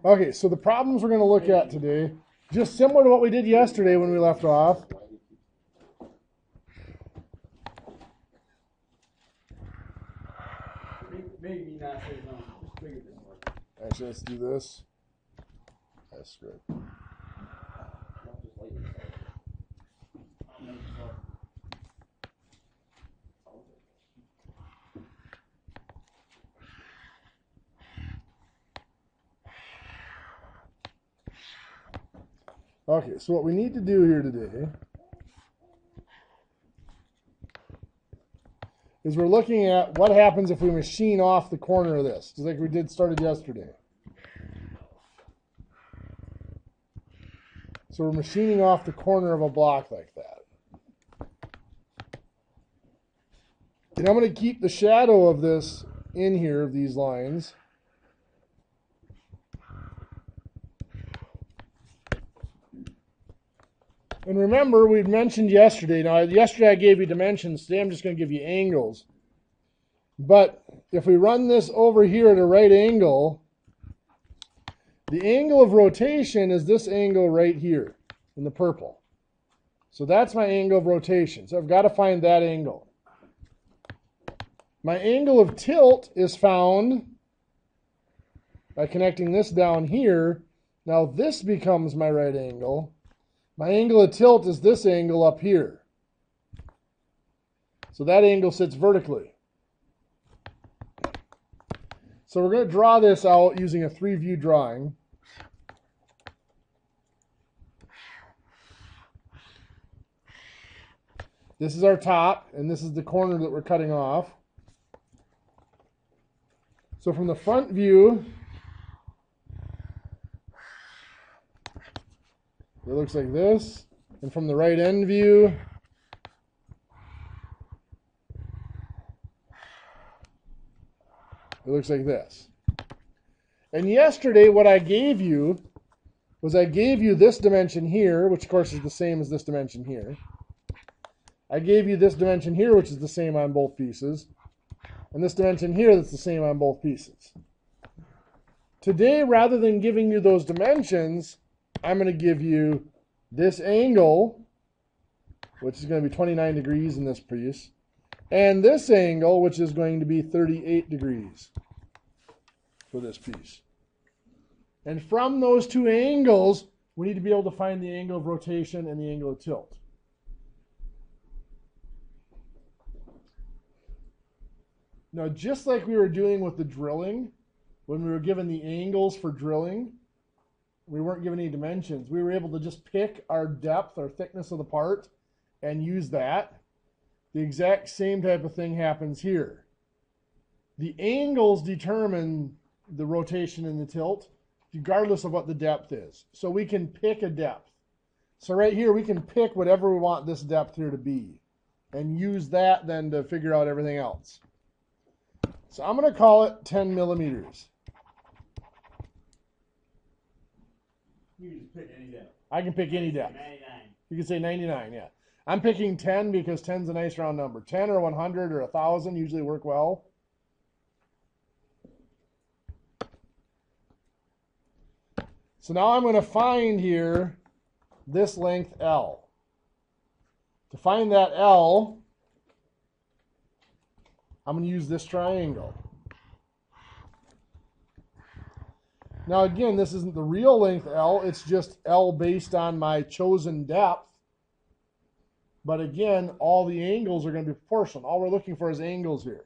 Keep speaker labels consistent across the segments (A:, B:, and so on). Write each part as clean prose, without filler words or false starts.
A: Okay, so the problems we're going to look at today, just similar to what we did yesterday when we left off.
B: Maybe not say no. Just figure this one.
A: Actually, let's do this. That's good. Okay, so what we need to do here today is we're looking at what happens if we machine off the corner of this, just like we started yesterday. So we're machining off the corner of a block like that. And I'm going to keep the shadow of this in here, of these lines. And remember, we mentioned yesterday, now yesterday I gave you dimensions, today I'm just going to give you angles. But if we run this over here at a right angle, the angle of rotation is this angle right here in the purple. So that's my angle of rotation. So I've got to find that angle. My angle of tilt is found by connecting this down here. Now this becomes my right angle. My angle of tilt is this angle up here. So that angle sits vertically. So we're going to draw this out using a 3-view drawing. This is our top, and this is the corner that we're cutting off. So from the front view, it looks like this. And from the right end view, it looks like this. And yesterday what I gave you was I gave you this dimension here, which of course is the same as this dimension here. I gave you this dimension here, which is the same on both pieces. And this dimension here that's the same on both pieces. Today, rather than giving you those dimensions, I'm going to give you this angle, which is going to be 29 degrees in this piece, and this angle, which is going to be 38 degrees for this piece. And from those two angles, we need to be able to find the angle of rotation and the angle of tilt. Now, just like we were doing with the drilling, when we were given the angles for drilling, we weren't given any dimensions. We were able to just pick our depth, our thickness of the part, and use that. The exact same type of thing happens here. The angles determine the rotation and the tilt, regardless of what the depth is. So we can pick a depth. So right here, we can pick whatever we want this depth here to be, and use that then to figure out everything else. So I'm going to call it 10 millimeters.
B: You can just pick any depth.
A: I can pick any depth.
B: 99.
A: You can say 99, yeah. I'm picking 10 because 10's a nice round number. 10 or 100 or 1,000 usually work well. So now I'm going to find here this length L. To find that L, I'm going to use this triangle. Now again, this isn't the real length L, it's just L based on my chosen depth. But again, all the angles are going to be proportional. All we're looking for is angles here.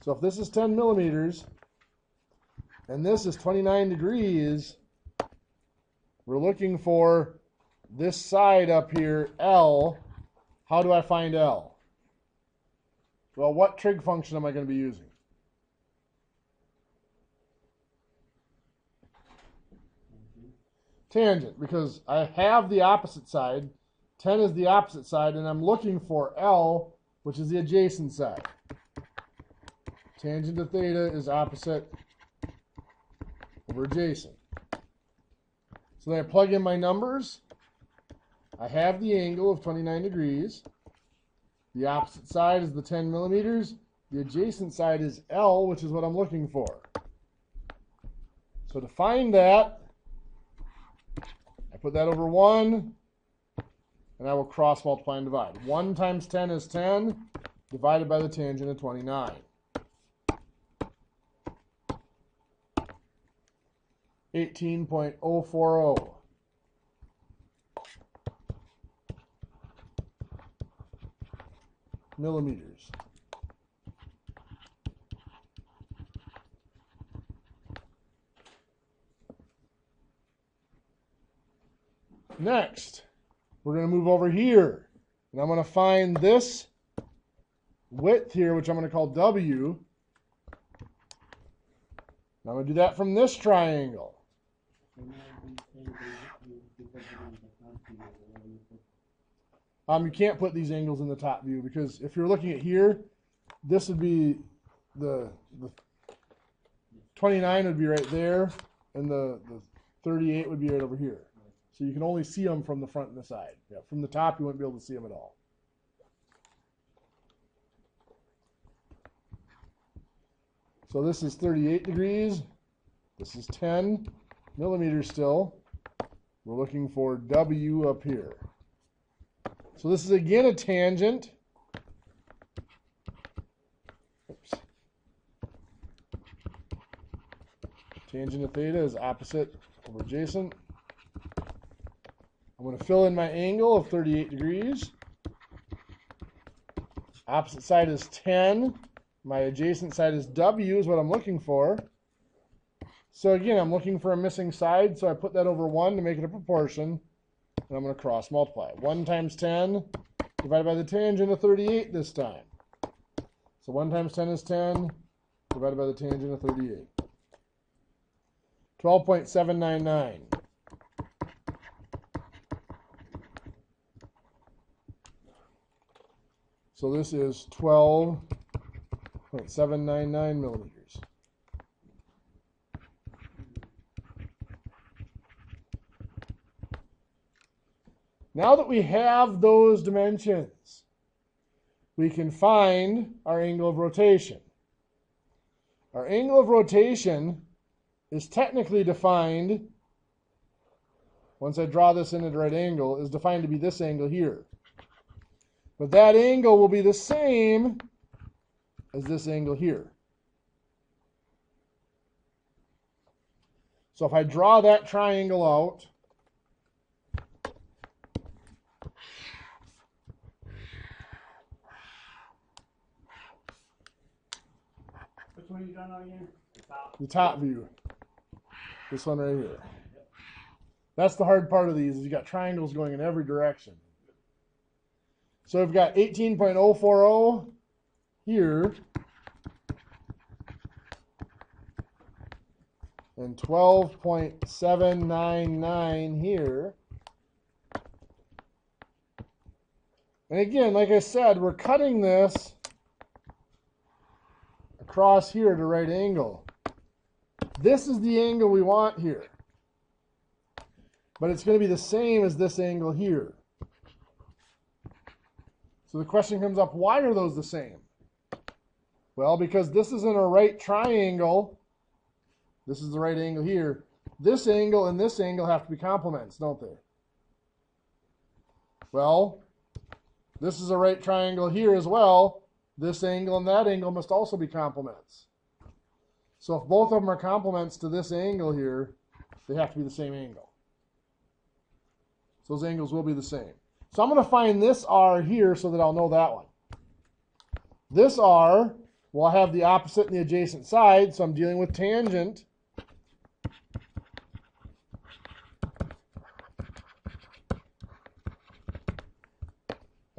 A: So if this is 10 millimeters, and this is 29 degrees, we're looking for this side up here, L. How do I find L? Well, what trig function am I going to be using? Tangent, because I have the opposite side. 10 is the opposite side, and I'm looking for L, which is the adjacent side. Tangent to theta is opposite over adjacent. So then I plug in my numbers. I have the angle of 29 degrees. The opposite side is the 10 millimeters. The adjacent side is L, which is what I'm looking for. So to find that, I put that over 1, and I will cross multiply and divide. 1 times 10 is 10, divided by the tangent of 29. 18.040. Millimeters. Next, we're going to move over here, and I'm going to find this width here, which I'm going to call W. And I'm going to do that from this triangle. You can't put these angles in the top view, because if you're looking at here, this would be the 29 would be right there, and the 38 would be right over here. So you can only see them from the front and the side. Yeah, from the top, you wouldn't be able to see them at all. So this is 38 degrees. This is 10 millimeters still. We're looking for W up here. So this is again a tangent. Oops. Tangent of theta is opposite over adjacent. I'm going to fill in my angle of 38 degrees. Opposite side is 10. My adjacent side is W is what I'm looking for. So again, I'm looking for a missing side, so I put that over 1 to make it a proportion, and I'm going to cross multiply. 1 times 10 divided by the tangent of 38 this time. So 1 times 10 is 10 divided by the tangent of 38. 12.799. So this is 12.799 millimeters. Now that we have those dimensions, we can find our angle of rotation. Our angle of rotation is technically defined, once I draw this in at a right angle, is defined to be this angle here. But that angle will be the same as this angle here. So if I draw that triangle out,
B: Which one you done on again?
A: the top view. This one right here. That's the hard part of these, is you got triangles going in every direction. So we've got 18.040 here and 12.799 here. And again, like I said, we're cutting this across here at a right angle. This is the angle we want here. But it's going to be the same as this angle here. So the question comes up, why are those the same? Well, because this is in a right triangle. This is the right angle here. This angle and this angle have to be complements, don't they? Well, this is a right triangle here as well. This angle and that angle must also be complements. So if both of them are complements to this angle here, they have to be the same angle. So those angles will be the same. So I'm going to find this R here so that I'll know that one. This R will have the opposite and the adjacent side, so I'm dealing with tangent.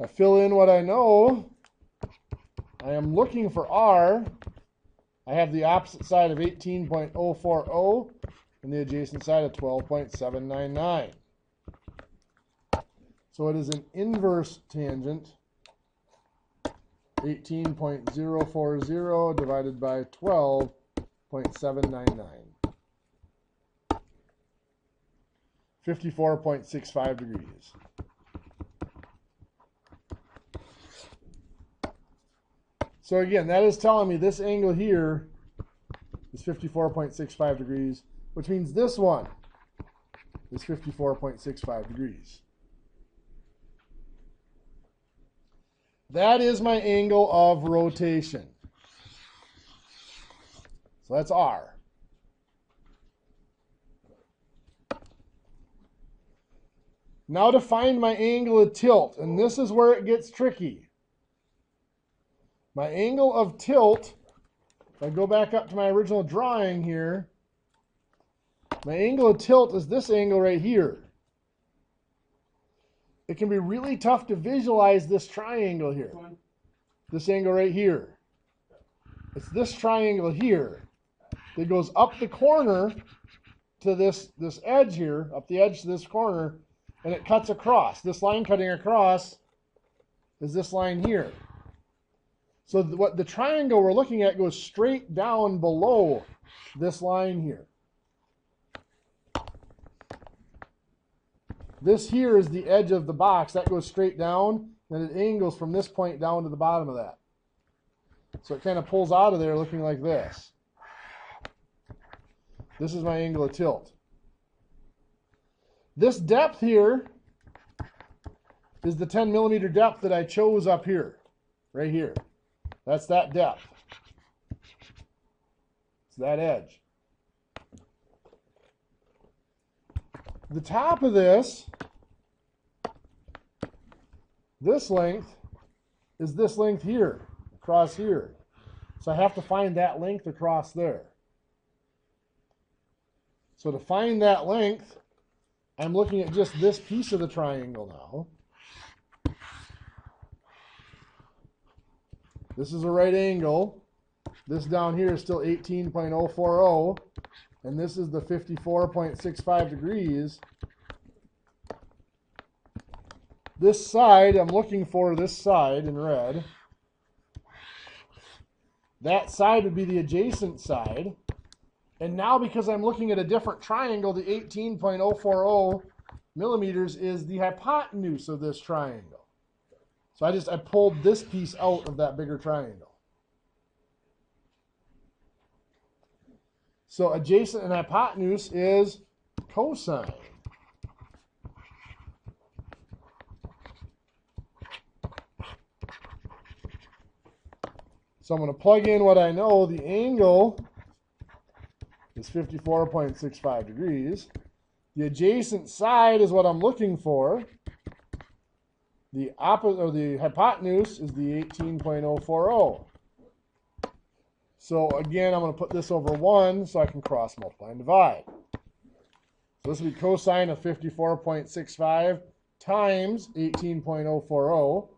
A: I fill in what I know. I am looking for R. I have the opposite side of 18.040 and the adjacent side of 12.799. So it is an inverse tangent, 18.040 divided by 12.799. 54.65 degrees. So again, that is telling me this angle here is 54.65 degrees. which means this one is 54.65 degrees. That is my angle of rotation. So that's R. Now to find my angle of tilt, and this is where it gets tricky. My angle of tilt, if I go back up to my original drawing here, my angle of tilt is this angle right here. It can be really tough to visualize this triangle here. This angle right here. It's this triangle here that goes up the corner to this edge here, up the edge to this corner, and it cuts across. This line cutting across is this line here. So what the triangle we're looking at goes straight down below this line here. This here is the edge of the box. That goes straight down, and it angles from this point down to the bottom of that. So it kind of pulls out of there looking like this. This is my angle of tilt. This depth here is the 10 millimeter depth that I chose up here, right here. That's that depth. It's that edge. The top of this length is this length here, across here. So I have to find that length across there. So to find that length, I'm looking at just this piece of the triangle now. This is a right angle. This down here is still 18.040. And this is the 54.65 degrees. This side, I'm looking for this side in red. That side would be the adjacent side. And now because I'm looking at a different triangle, the 18.040 millimeters is the hypotenuse of this triangle. So I pulled this piece out of that bigger triangle. So adjacent and hypotenuse is cosine. So I'm going to plug in what I know. The angle is 54.65 degrees. The adjacent side is what I'm looking for. The opposite, or the hypotenuse, is the 18.040. So again, I'm going to put this over 1 so I can cross multiply and divide. So this will be cosine of 54.65 times 18.040.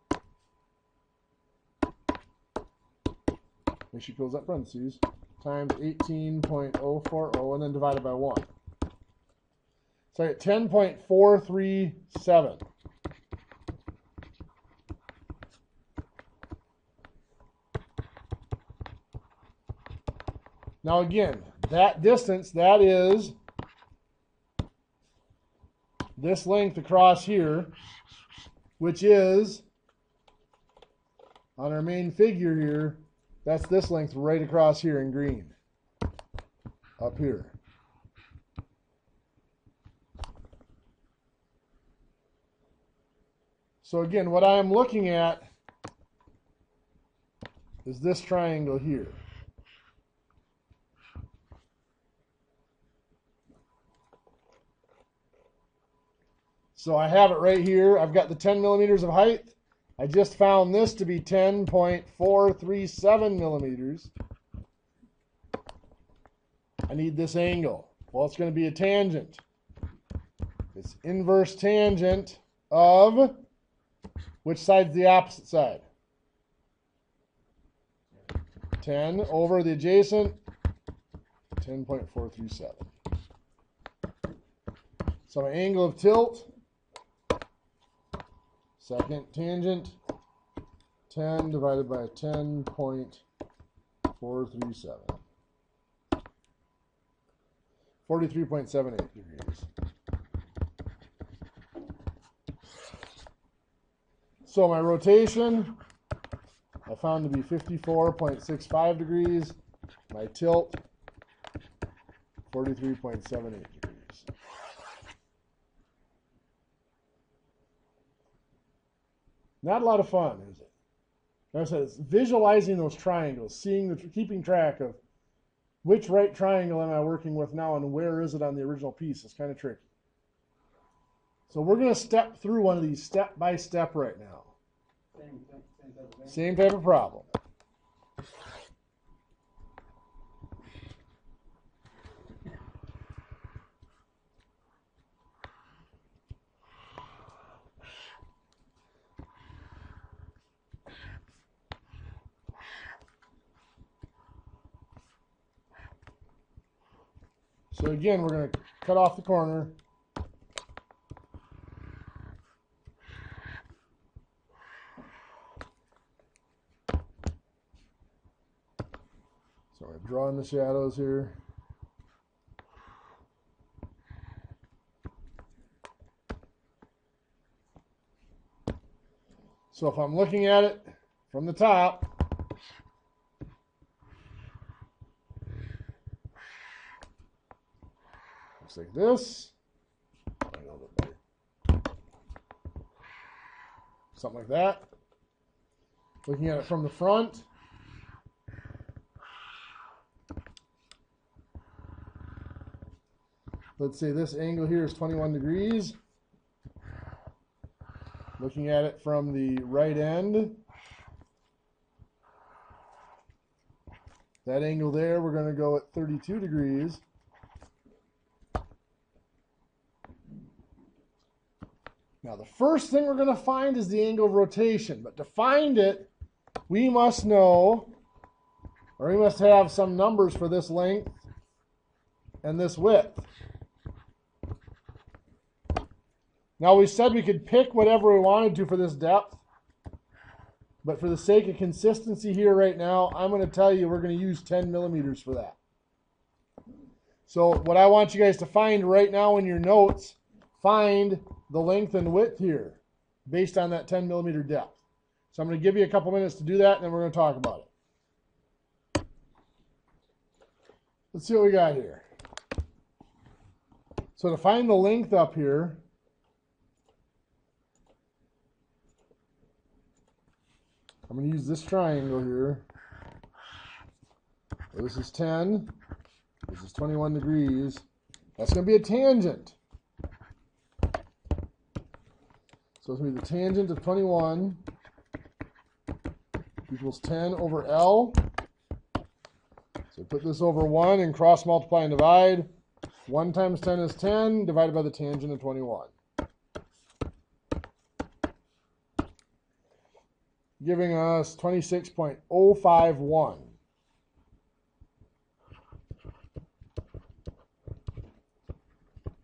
A: Make sure you close that parentheses. Times 18.040 and then divided by 1. So I get 10.437. Now again, that distance, that is this length across here, which is, on our main figure here, that's this length right across here in green, up here. So again, what I'm looking at is this triangle here. So I have it right here. I've got the 10 millimeters of height. I just found this to be 10.437 millimeters. I need this angle. Well, it's going to be a tangent. It's inverse tangent of, which side's the opposite side? 10 over the adjacent, 10.437. So my angle of tilt, second tangent, 10 divided by 10.437. 43.78 degrees. So my rotation, I found to be 54.65 degrees. My tilt, 43.78 degrees. Not a lot of fun, is it? Like I said, it's visualizing those triangles, keeping track of which right triangle am I working with now and where is it on the original piece. It's kind of tricky. So we're going to step through one of these step by step right now. Same type of problem. So again, we're going to cut off the corner. So I'm drawing the shadows here. So if I'm looking at it from the top, looks like this. Something like that. Looking at it from the front. Let's say this angle here is 21 degrees. Looking at it from the right end. That angle there, we're going to go at 32 degrees. Now the first thing we're going to find is the angle of rotation. But to find it, we must know, or we must have some numbers for this length and this width. Now we said we could pick whatever we wanted to for this depth, but for the sake of consistency here right now, I'm going to tell you we're going to use 10 millimeters for that. So what I want you guys to find right now in your notes, find the length and width here based on that 10 millimeter depth. So I'm going to give you a couple minutes to do that, and then we're going to talk about it. Let's see what we got here. So to find the length up here, I'm going to use this triangle here. So this is 10. This is 21 degrees. That's going to be a tangent. So it's going to be the tangent of 21 equals 10 over L. So put this over 1 and cross multiply and divide. 1 times 10 is 10, divided by the tangent of 21. Giving us 26.051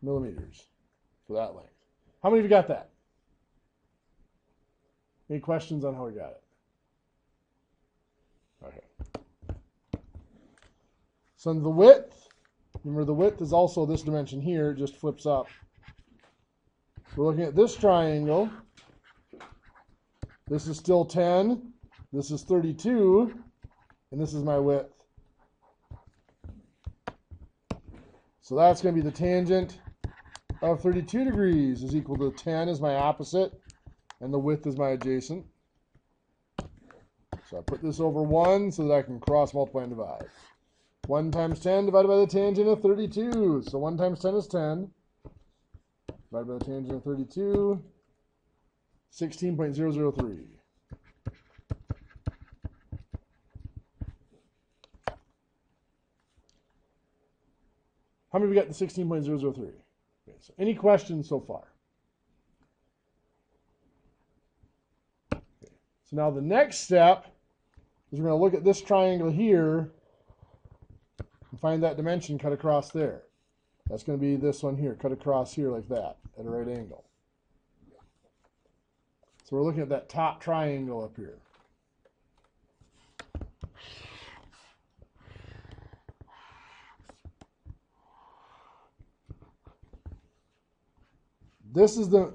A: millimeters for that length. How many of you got that? Any questions on how we got it? Okay. So the width, remember the width is also this dimension here, it just flips up. We're looking at this triangle. This is still 10, this is 32, and this is my width. So that's going to be the tangent of 32 degrees is equal to 10 is my opposite, and the width is my adjacent. So I put this over 1 so that I can cross multiply and divide. 1 times 10 divided by the tangent of 32. So 1 times 10 is 10. Divided by the tangent of 32. 16.003. How many of you got the 16.003? Okay, so any questions so far? Okay, so now the next step is we're going to look at this triangle here and find that dimension cut across there. That's going to be this one here, cut across here like that at a right angle. So we're looking at that top triangle up here. This is the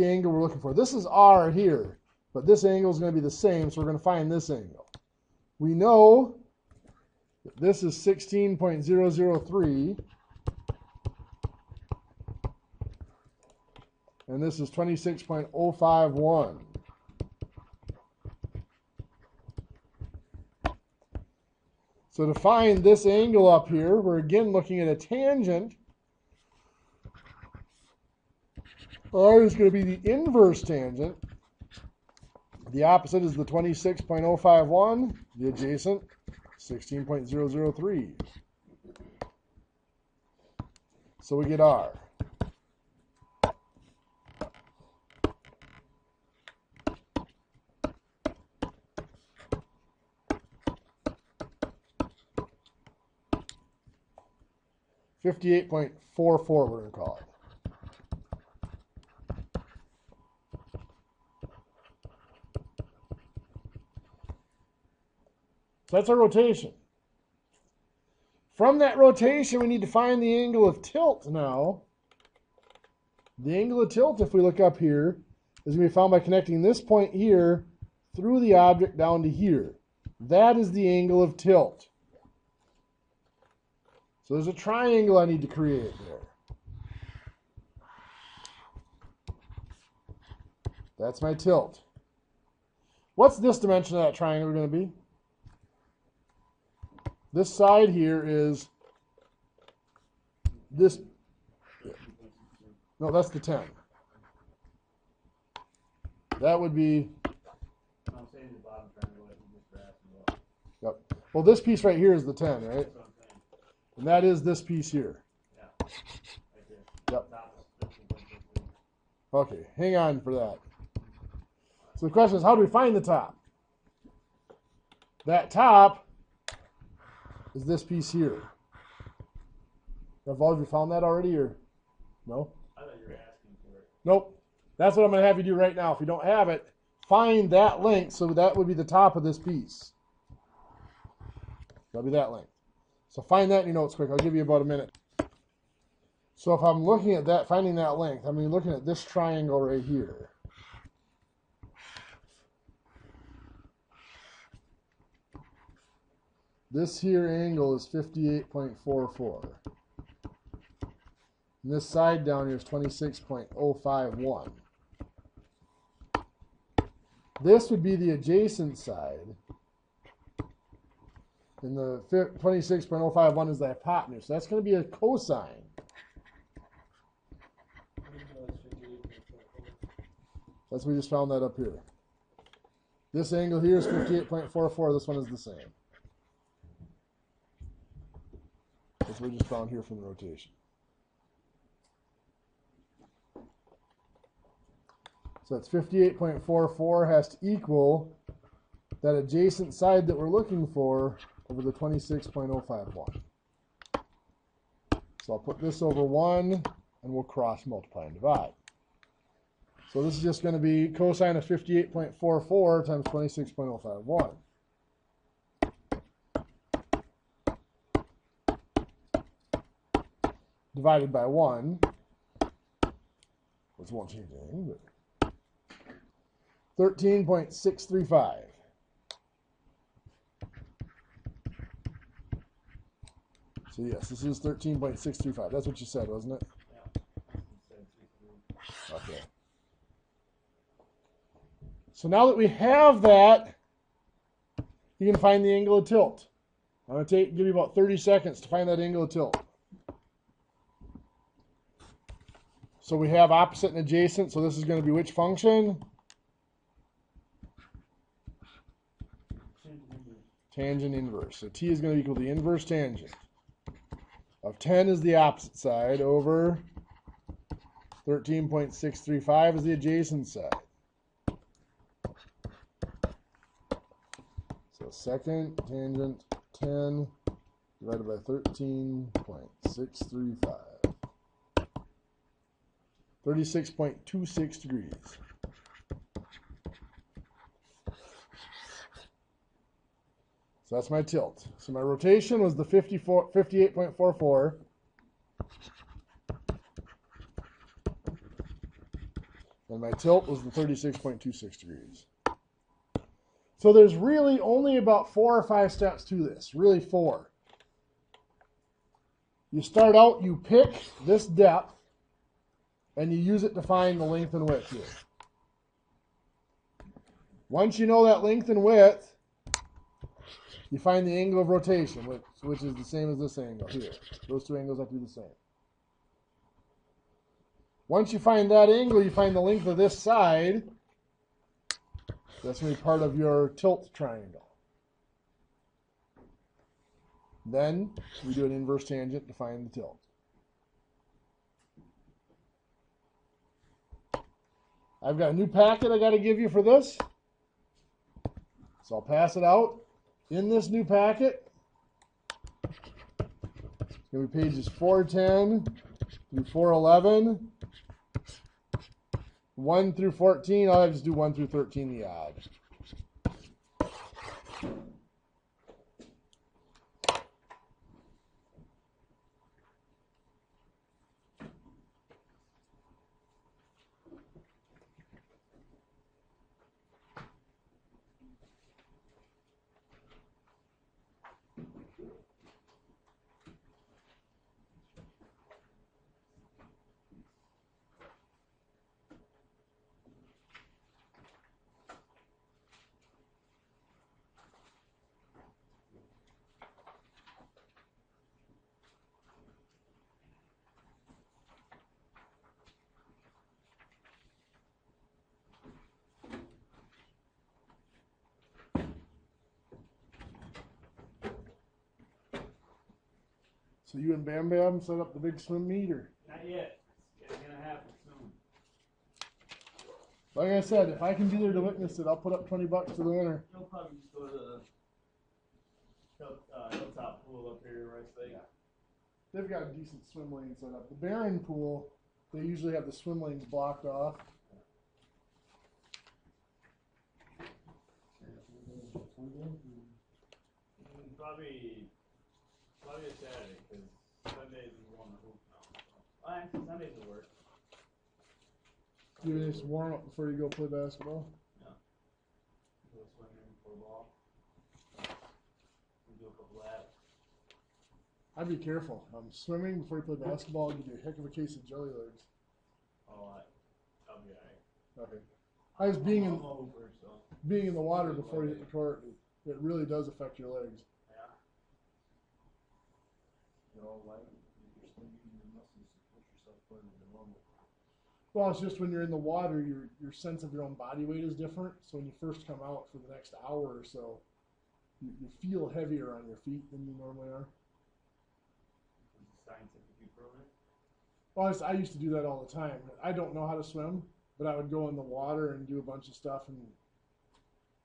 A: angle we're looking for. This is R here, but this angle is going to be the same, so we're going to find this angle. We know that this is 16.003. and this is 26.051. So to find this angle up here, we're again looking at a tangent. R is going to be the inverse tangent. The opposite is the 26.051, the adjacent 16.003. So we get R. .44 we're going to call it. So that's our rotation. From that rotation, we need to find the angle of tilt now. The angle of tilt, if we look up here, is going to be found by connecting this point here through the object down to here. That is the angle of tilt. So there's a triangle I need to create there. That's my tilt. What's this dimension of that triangle going to be? This side here is this. No, that's the 10. That would be.
B: I'm saying the bottom triangle that you just grasped about.
A: Yep. Well, this piece right here is the 10, right?
B: That's what I'm saying.
A: And that is this piece here.
B: Yeah. Right there.
A: Yep.
B: Top is 15.63.
A: Okay, hang on for that. So the question is, how do we find the top? That top is this piece here. Have all of you found that already, or no?
B: I thought you were asking for it.
A: Nope. That's what I'm going to have you do right now. If you don't have it, find that length, so that would be the top of this piece. That'll be that length. So find that in your notes quick. I'll give you about a minute. So if I'm looking at that, finding that length, I'm looking at this triangle right here. This here angle is 58.44. And this side down here is 26.051. This would be the adjacent side. And the 26.051 is the hypotenuse. So that's going to be a cosine. That's we just found that up here. This angle here is 58.44. This one is the same. That's what we just found here from the rotation. So that's 58.44 has to equal that adjacent side that we're looking for over the 26.051. So I'll put this over 1, and we'll cross multiply and divide. So this is just going to be cosine of 58.44 times 26.051. Divided by 1, which won't change anything, but 13.635. So yes, this is 13.635. That's what you said, wasn't it?
B: Yeah.
A: Okay. So now that we have that, you can find the angle of tilt. I'm going to give you about 30 seconds to find that angle of tilt. So we have opposite and adjacent. So this is going to be which function? Tangent inverse. So t is going to equal the inverse tangent of 10 is the opposite side over 13.635 is the adjacent side. So second tangent 10 divided by 13.635. 36.26 degrees. So that's my tilt. So my rotation was the 58.44. And my tilt was the 36.26 degrees. So there's really only about 4 or 5 steps to this. Really 4. You start out, you pick this depth. and you use it to find the length and width here. Once you know that length and width, you find the angle of rotation, which is the same as this angle here. Those two angles have to be the same. Once you find that angle, you find the length of this side. That's going to be part of your tilt triangle. Then we do an inverse tangent to find the tilt. I've got a new packet I got to give you for this. So I'll pass it out. In this new packet, it's going to be pages 410 through 411, 1 through 14. I'll just do 1 through 13, the odd. So you and Bam Bam set up the big swim meet, or?
B: Not yet. It's gonna happen soon.
A: Like I said, if I can be there to witness it, I'll put up $20 for the winner.
B: You'll probably just go to the hilltop pool up here, Rice Lake.
A: Yeah. They've got a decent swim lane set up. The Barron pool, they usually have the swim lanes blocked off.
B: Probably a Saturday, because Sundays we want to hoop now. So. Actually, Sundays will work.
A: You just warm up before you go play basketball.
B: Yeah. Go swimming before ball. We do a couple laps.
A: I'd be careful. Swimming before you play basketball, I'll give you a heck of a case of jelly legs.
B: Oh, I'll be alright.
A: Okay. I was being
B: I'm
A: in
B: a hooper, so.
A: being in the water before you hit the court. It really does affect your legs.
B: Yeah.
C: You know, like you're swimming, your muscles to push yourself further than normal.
A: Well, it's just when you're in the water, your sense of your own body weight is different. So when you first come out for the next hour or so, you feel heavier on your feet than you normally are.
B: Is it scientifically proven?
A: Well, I used to do that all the time. I don't know how to swim, but I would go in the water and do a bunch of stuff, and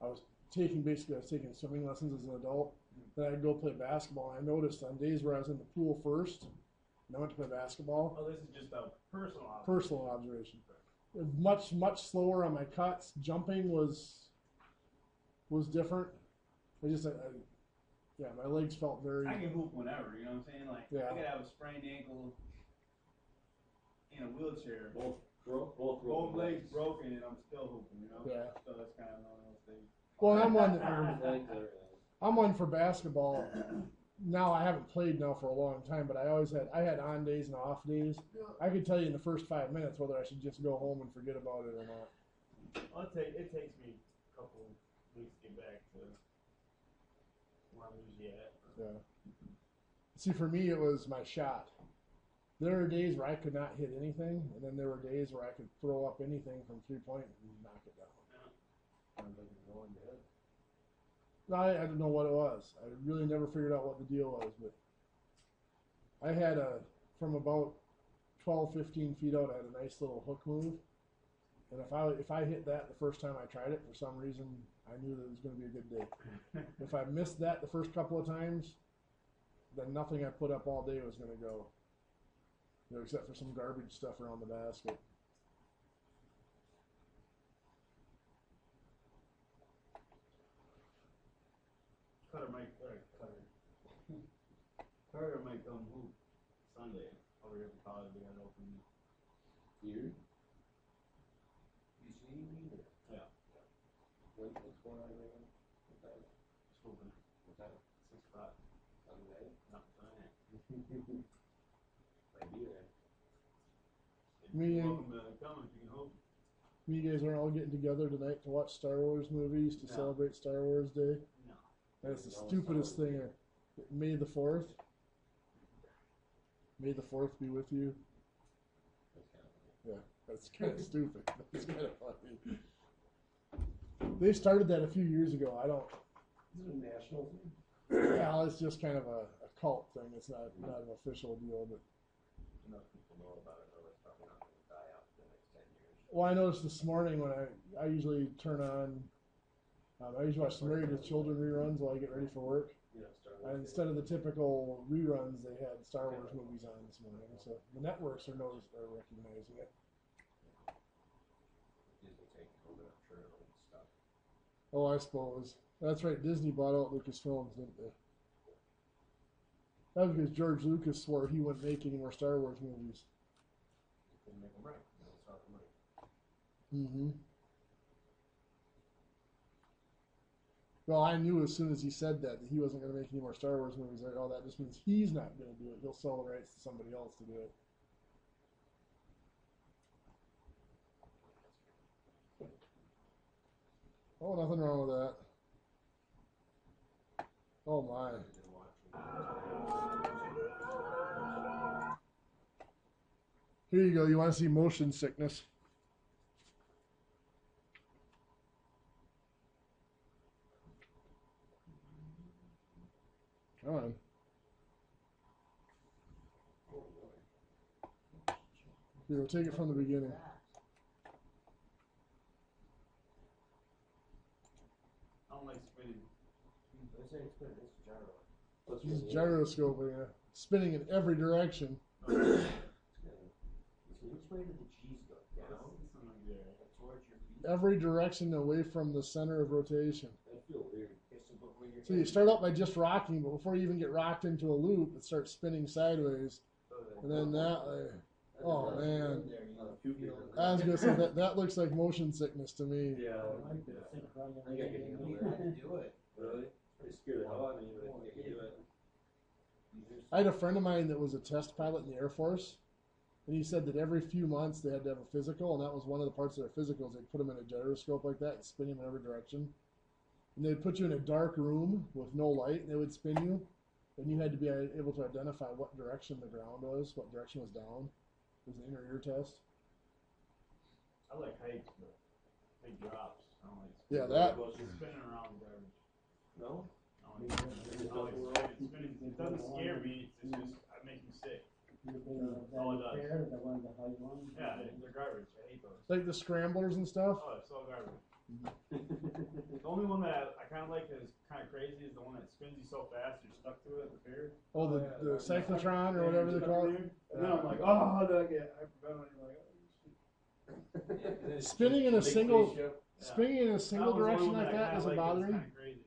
A: I was taking swimming lessons as an adult. Then I'd go play basketball, and I noticed on days where I was in the pool first, and I went to play basketball.
B: Oh, this is just a personal
A: Observation. Much slower on my cuts. Jumping was different. My legs felt very.
B: I can hoop whenever, you know what I'm saying? Like,
A: Yeah.
B: I could have a sprained ankle in a wheelchair.
C: Both
B: legs broken, and I'm still hooping, you know?
A: Yeah.
B: So that's kind of one of those things.
A: Well, I'm one for basketball. Now I haven't played now for a long time, but I had on days and off days. I could tell you in the first 5 minutes whether I should just go home and forget about it or not.
B: Well, it takes me a couple weeks to get back to where I'm usually at.
A: Yeah. See, for me, it was my shot. There are days where I could not hit anything, and then there were days where I could throw up anything from 3-point and knock it down. I don't know what it was. I really never figured out what the deal was, but I had from about 12, 15 feet out, I had a nice little hook move. And if I hit that the first time I tried it, for some reason, I knew that it was going to be a good day. If I missed that the first couple of times, then nothing I put up all day was going to go. Except for some garbage stuff around the basket.
B: Carter might come hoop Sunday over here for college. We got it open
C: Here? You see me either?
B: Yeah.
C: What's going on right now? What time?
B: Just hooping.
C: What time?
B: 6 o'clock.
C: Sunday?
B: Not Sunday.
C: Might be there.
B: It
A: Me
B: You're
A: and
B: welcome to come if you can hold.
A: me, you guys aren't all getting together tonight to watch Star Wars movies to
B: No.
A: celebrate Star Wars Day.
B: No.
A: That's the stupidest thing. May the 4th. May the 4th be with you. Yeah, that's kind of stupid. That's kind of funny. They started that a few years ago. I don't.
C: Is it a national thing?
A: Yeah, it's just kind of a cult thing. It's not an official deal, but.
D: Enough people know about it, though it's probably not going to die out for the next 10 years.
A: Well, I noticed this morning when I usually turn on. I usually watch some Married with Children reruns while I get ready for work.
D: Yeah, Star
A: And instead of the typical reruns, they had Star Wars movies on this morning. So the networks are recognizing it.
D: Disney taking over that trail and stuff.
A: Oh, I suppose. That's right. Disney bought out Lucasfilms, didn't they? That was because George Lucas swore he wouldn't make any more Star Wars movies.
D: Couldn't make them right. That's not the money.
A: Mm-hmm. Well, I knew as soon as he said that he wasn't going to make any more Star Wars movies. Like, oh, that just means he's not going to do it. He'll sell the rights to somebody else to do it. Oh, nothing wrong with that. Oh my.
D: I didn't watch them.
A: Here you go. You want to see motion sickness? Come on. Here, we'll take it from the beginning.
B: I don't like spinning.
D: Let's say it's good. It's gyro.
A: This is gyroscoping, spinning in every direction.
D: So which way did the G's go? Down? Towards your feet?
A: Every direction away from the center of rotation.
D: That feel weird.
A: So you start out by just rocking, but before you even get rocked into a loop, it starts spinning sideways. And then that way. Oh, man. I was going to say, that looks like motion sickness to me.
D: Yeah, I like that. I think I could handle it. I can do it. Really? Pretty scared the hell out of me, but I think I can do it.
A: I had a friend of mine that was a test pilot in the Air Force, and he said that every few months they had to have a physical, and that was one of the parts of their physicals. They'd put them in a gyroscope like that and spin him in every direction. And they'd put you in a dark room with no light, and they would spin you, and you had to be able to identify what direction the ground was, what direction was down. It was an inner ear test.
B: I like heights, but big drops. I don't like
A: Yeah,
B: spinning.
A: that.
B: Spinning around the garbage.
D: No?
B: I don't like spinning. It doesn't scare me. It's just it makes me sick. All it does. Yeah, they're garbage. I hate those.
A: Like the scramblers and stuff.
B: Oh, it's all garbage. The only one that I kind of like that is kind of crazy is the one that spins you so fast you're stuck to it. The bear.
A: Oh, the cyclotron or whatever they call it.
B: And then I'm like, oh, how did I get hyperventilating? Like, oh, shit.
A: Spinning in a single
B: Yeah.
A: spinning in a single
B: That was the
A: direction
B: only one
A: like
B: I
A: that
B: kinda
A: doesn't
B: like,
A: bother
B: it's
A: me.
B: kinda crazy.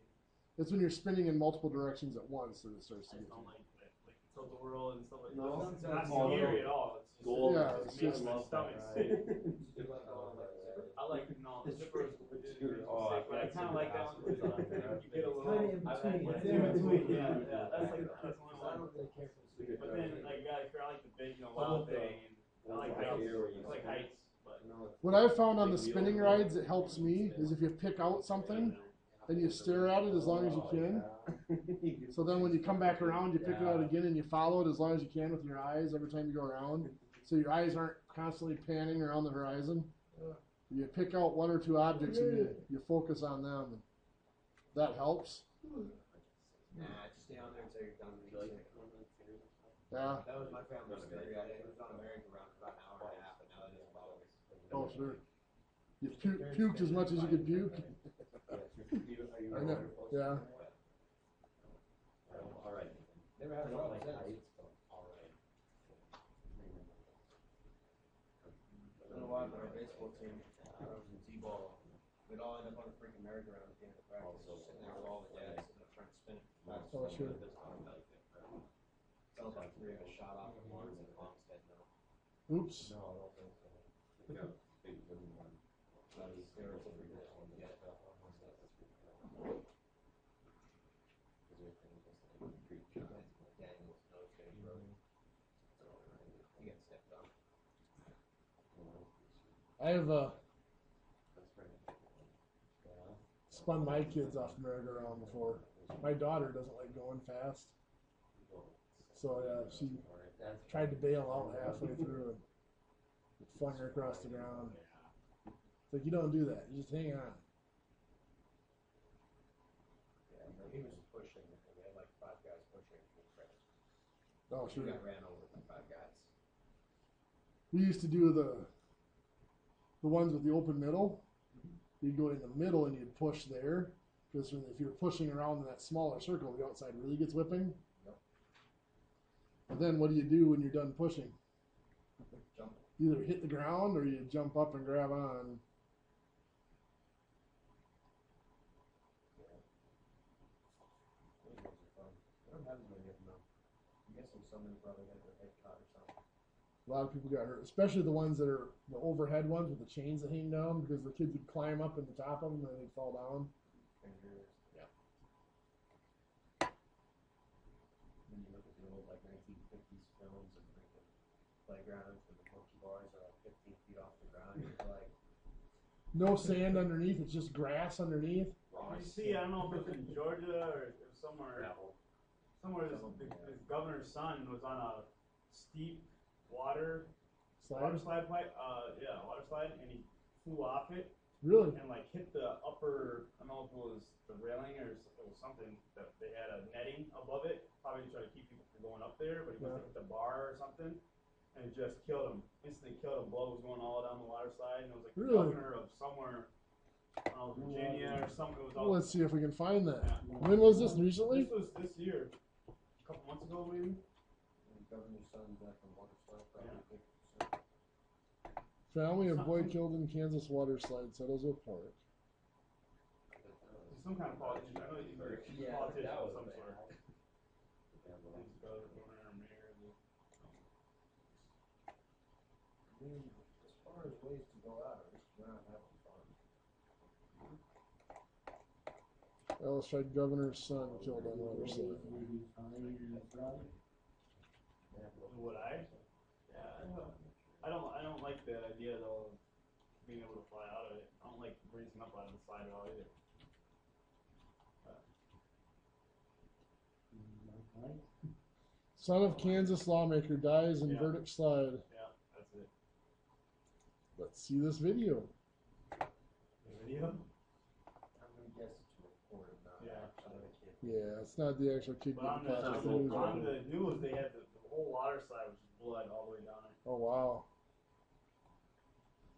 A: It's when you're spinning in multiple directions at once that it starts to
B: I
A: get
B: don't
A: you.
B: like tilt the world and stuff like that.
D: No,
B: It's not
D: it's
B: scary at all. It's just,
D: Gold.
A: Yeah,
B: it
A: it's
B: just makes
A: just-
B: my stomach sick. I like no the zipper.
D: Oh,
B: But I kind of like that one because you get a little.
C: Kinda in
B: I've
C: between.
B: had-
C: It's in between.
B: Yeah, yeah. That's the only one. But then like you gotta I like the big, wild thing. And I like heights. I like heights. But
A: What I've found on the spinning rides that helps me is if you pick out something and you stare at it as long as you can. So then when you come back around, you pick it out again and you follow it as long as you can with your eyes every time you go around. So your eyes aren't constantly panning around the horizon. You pick out one or two objects and you focus on them. And that helps.
D: Nah, just stay on there until you're done.
A: Yeah.
D: That was my family's story. It was on a merry-go-round for about an hour and a half, but now it is about
A: Oh, sure. You puked as much as you could puke. I know. Yeah.
D: All right. Never had a problem with that. I don't know why, but our baseball team, from T-ball, we'd all end up on a freaking merry-go-round at the end of practice, just sitting there with all the dads sitting up trying to spin it.
A: Oh, sure.
D: Sounds like three of us shot off at once and mom's dead now.
A: Oops. I've spun my kids off merry-go-round before. My daughter doesn't like going fast, so yeah, she tried to bail out halfway through and it flung her across the ground. It's like, you don't do that. You just hang on.
D: Yeah, no, he was pushing, and we had like 5 guys pushing.
A: Oh,
D: He
A: sure.
D: got ran over by 5 guys.
A: We used to do the ones with the open middle. You'd go in the middle and you'd push there, because if you're pushing around in that smaller circle, the outside really gets whipping.
D: Yep.
A: But then what do you do when you're done pushing?
D: Jump.
A: You either hit the ground or you jump up and grab on.
D: Those ones are fun. I don't have as many of them though. I'm guessing somebody probably got their head caught or something.
A: A lot of people got hurt, especially the ones that are the overhead ones with the chains that hang down, because the kids would climb up in the top of them and they'd fall down.
D: Fingers.
A: Yeah.
D: Then you look at the old like 1950s films and freaking playgrounds where the monkey bars are like 15 feet off the ground. You're like,
A: No sand underneath; it's just grass underneath.
B: You see, I don't know if it's in Georgia or if somewhere. Somewhere this governor's son was on a steep water
A: Slide.
B: slide pipe. Water slide, and he flew off it
A: Really?
B: and like hit the upper. I don't know if it was the railing or it was something that they had a netting above it, probably to try to keep people from going up there. But he must have hit the bar or something, and it just killed him. Instantly killed him. Blood was going all down the water slide, and it was like the
A: Really?
B: governor of somewhere. I don't know, Virginia or something. It was
A: Well,
B: all.
A: let's see if we can find that.
B: Yeah.
A: When was this? Recently?
B: This was this year, a couple months ago maybe.
D: and governor's son back from water slide, probably 50%.
A: Family of boy killed in Kansas water slide settles report.
B: He's some kind of politician. I know he's a politician of some sort. He's governor or mayor.
D: I mean, as far as ways to go out, at least we're not having fun.
A: Ellis tried governor's son killed on water slide.
B: Would I? Yeah, I don't like the idea though of being able to fly out of it. I don't like racing up out of the slide at all either.
A: Son of Kansas lawmaker dies in
B: Yeah.
A: verdict slide.
B: Yeah, that's it.
A: Let's see this video.
B: The video?
D: I'm gonna guess it's recorded, not
B: Yeah.
D: actually the kid.
A: Yeah, it's not the actual kid
B: But
A: getting caught. It's the news
B: on
A: report.
B: the news, they had the whole water slide was just blood all the way down it.
A: Oh wow.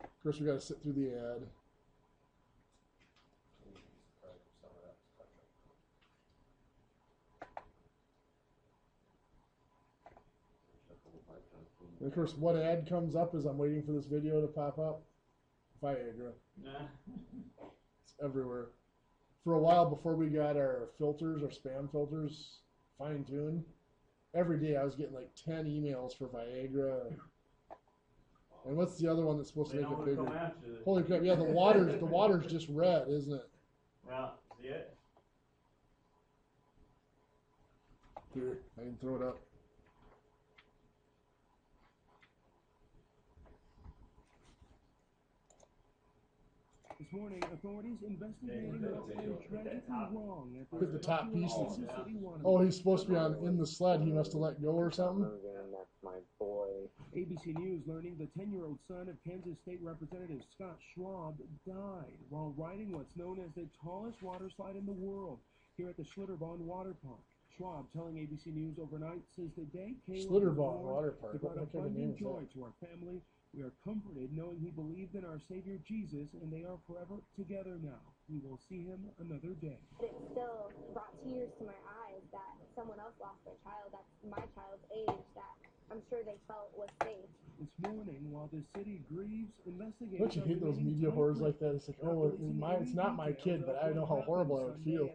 A: Of course, we got to sit through the ad.
D: You'd be surprised if some of that was touch up.
A: And of course, what ad comes up as I'm waiting for this video to pop up? Viagra.
B: Nah.
A: It's everywhere. For a while before we got our filters, our spam filters fine-tuned, every day I was getting like 10 emails for Viagra. And what's the other one that's supposed to
B: They
A: make
B: know
A: it
B: what'll
A: bigger?
B: come after this.
A: Holy crap, yeah, the water's just red, isn't it?
B: Yeah, see it?
A: Here, I can throw it up.
E: This morning, authorities investigating what's been tragically wrong at
A: Hit the top piece.
E: Kansas City water.
A: Oh, he's supposed to be on in the sled. He must have let go or something.
F: That's my boy.
E: ABC News learning the 10-year-old son of Kansas State Representative Scott Schwab died while riding what's known as the tallest water slide in the world here at the Schlitterbahn Water Park. Schwab telling ABC News overnight says the day Caleb was
A: Schlitterbahn
E: born,
A: Water Park.
E: it brought
A: What kind of name
E: abundant
A: is
E: joy
A: that?
E: to our family. We are comforted knowing he believed in our Savior Jesus, and they are forever together now. We will see him another day.
G: It still brought tears to my eyes that someone else lost their child that's my child's age that I'm sure they felt was safe.
E: This morning, while the city grieves, investigators
A: Don't you hate those media horrors like that? It's like, oh, it's not my kid, but I know how horrible I would feel.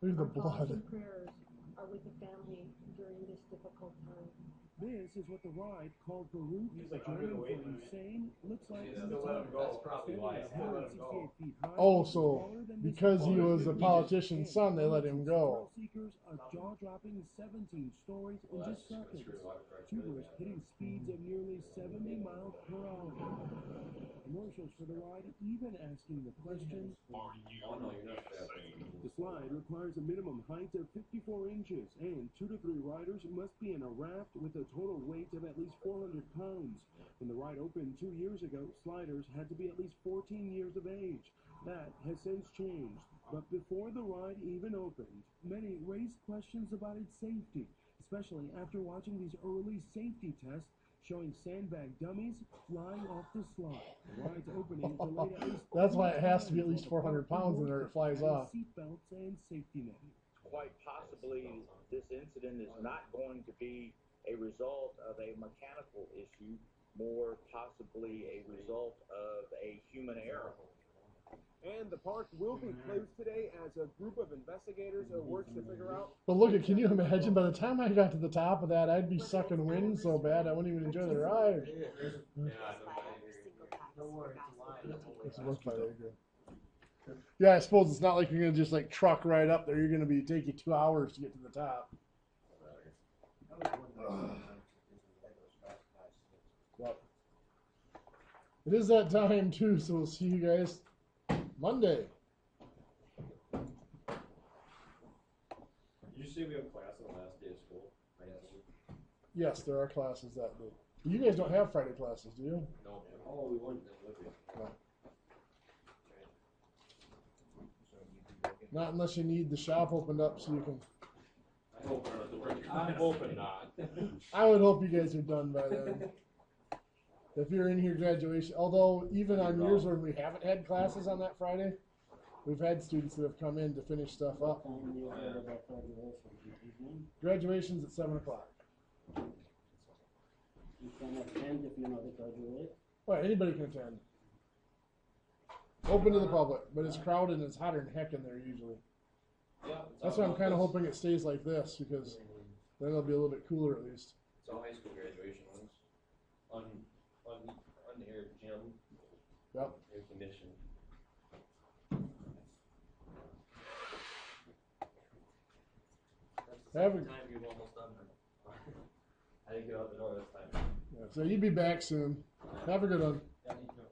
A: Look at the blood.
H: Prayers are with the family during this difficult time.
E: This is what the ride called Baruch,
B: He's like under the
E: German
B: weight
E: for
B: limit.
E: insane, looks like
B: Yeah,
E: in
B: still
E: the
B: let him
E: top.
B: go. That's probably why.
E: Standing at 168 feet high,
A: Oh,
E: he's
A: so
E: taller than this
A: because he
E: ball.
A: was a politician's son, they let him go.
E: Thrill seekers, a jaw-dropping 17 stories in just seconds. Tubers hitting speeds of nearly 70 miles per hour. commercials for the ride even asking the question, the slide requires a minimum height of 54 inches, and 2 to 3 riders must be in a raft with a total weight of at least 400 pounds. When the ride opened 2 years ago, sliders had to be at least 14 years of age. That has since changed, but before the ride even opened, many raised questions about its safety, especially after watching these early safety tests showing sandbag dummies flying off the slide. The ride's opening delayed at least
A: That's why it
E: 3
A: has to be at
E: times
A: least
E: while the
A: 400
E: park
A: pounds in
E: worked
A: there
E: to
A: it flies
E: add
A: off.
E: seatbelts and safety netting.
F: Quite possibly, this incident is not going to be a result of a mechanical issue, more possibly a result of a human error.
I: And the park will be closed today as a group of investigators works to figure out.
A: But look, can you imagine by the time I got to the top of that, I'd be sucking wind so bad I wouldn't even enjoy the ride. It's worth by the acre. Yeah, I suppose it's not like you're gonna just like truck right up there. You're gonna be take you 2 hours to get to the top. Yep. It is that time too, so we'll see you guys Monday.
D: Did you say we have class on the last day of school?
A: Yes, there are classes that day. You guys don't have Friday classes, do you?
D: No. Oh, we wouldn't.
A: No. Not unless you need the shop opened up so you can.
D: I'm hoping not.
A: I would hope you guys are done by then. If you're in here graduation, although even on years when we haven't had classes on that Friday, we've had students that have come in to finish stuff up. Graduation's at 7 o'clock.
J: You can attend if you're not a graduate.
A: Well, anybody can attend. Open to the public, but it's crowded and it's hotter than heck in there usually.
D: Yeah,
A: That's why I'm kind of hoping it stays like this, because then it'll be a little bit cooler at least.
D: It's all high school graduation ones. Unaired gym.
A: Yep.
D: Air conditioned. That's the second time you've almost done that. I didn't get out the door this time.
A: Yeah, so you'll be back soon. Have a good one.
D: Yeah, me too.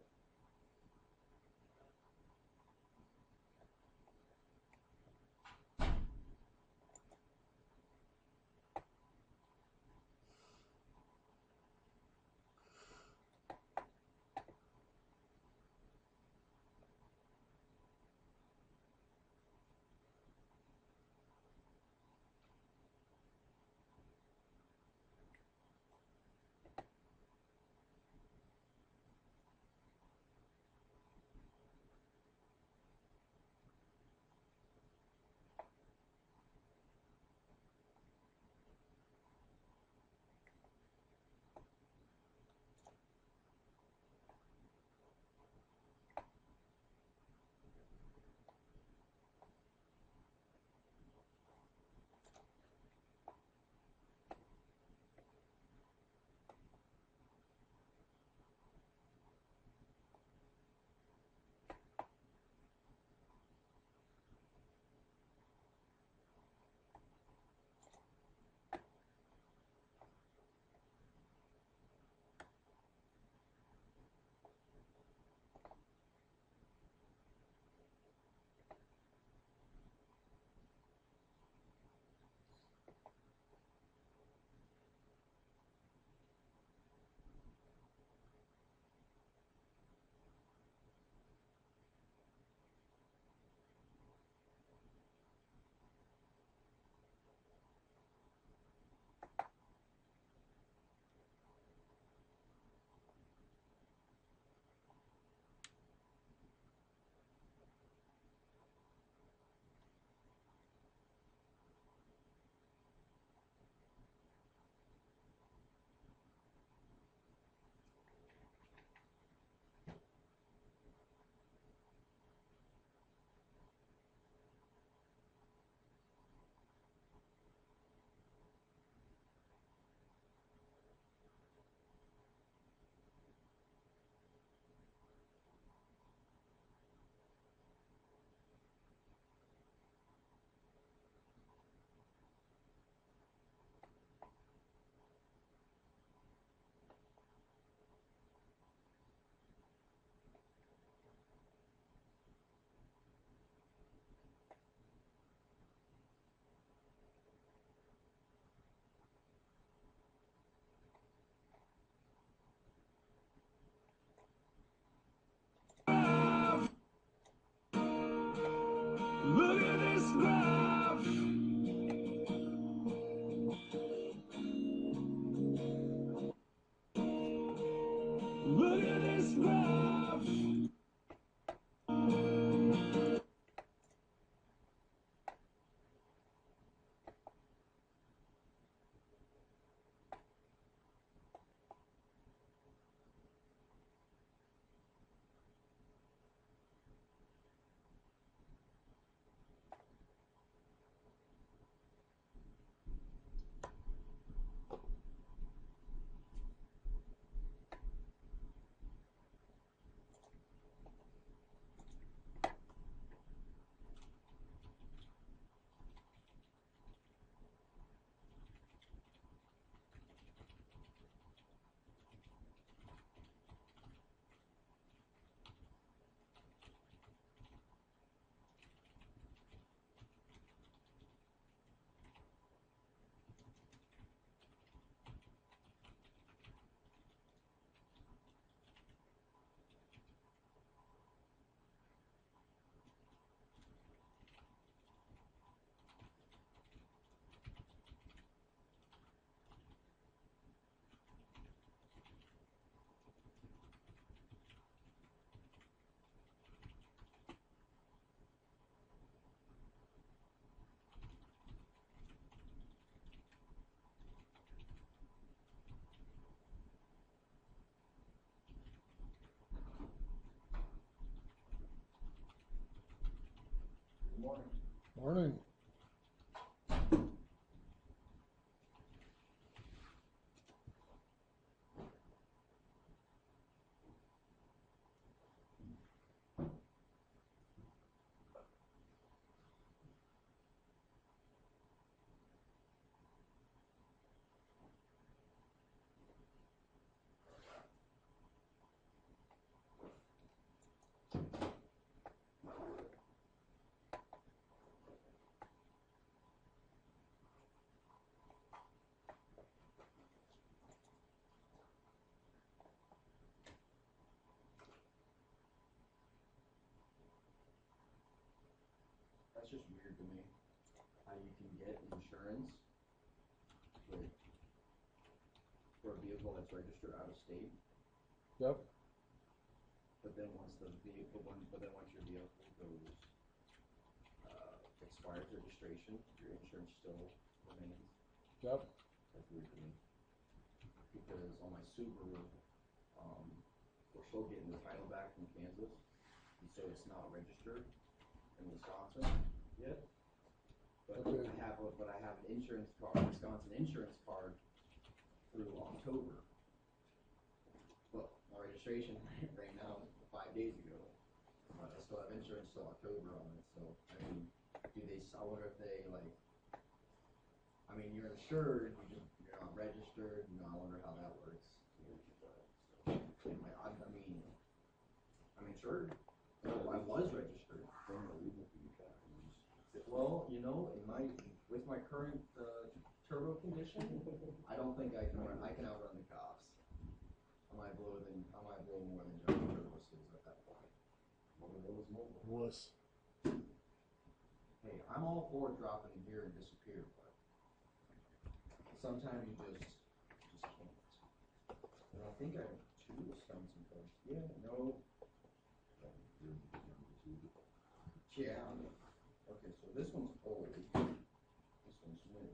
E: Look at this graph. Look at this graph.
A: Morning.
D: That's just weird to me. How you can get insurance with, for a vehicle that's registered out of state,
A: Yep.
D: but then once your vehicle goes expires registration, your insurance still remains.
A: Yep.
D: That's weird to me. Because on my Subaru, we're still getting the title back from Kansas, and so it's not registered in Wisconsin yet. But
A: Okay.
D: I have an insurance card, Wisconsin insurance card through October. But my registration right now is 5 days ago. But I still have insurance till October on it. So I mean, I wonder if they like. I mean, you're insured, you're not registered. You know, I wonder how that works. I'm insured. I was registered. Well, you know, with my current turbo condition, I don't think I can outrun the cops. I might blow more than just turbo seals at that point.
A: Wuss.
D: Hey, I'm all for dropping a gear and disappear, but sometimes you just can't. And I think I have 2 stunts in place. Yeah, no. Yeah. Okay, so this one's old. This one's new.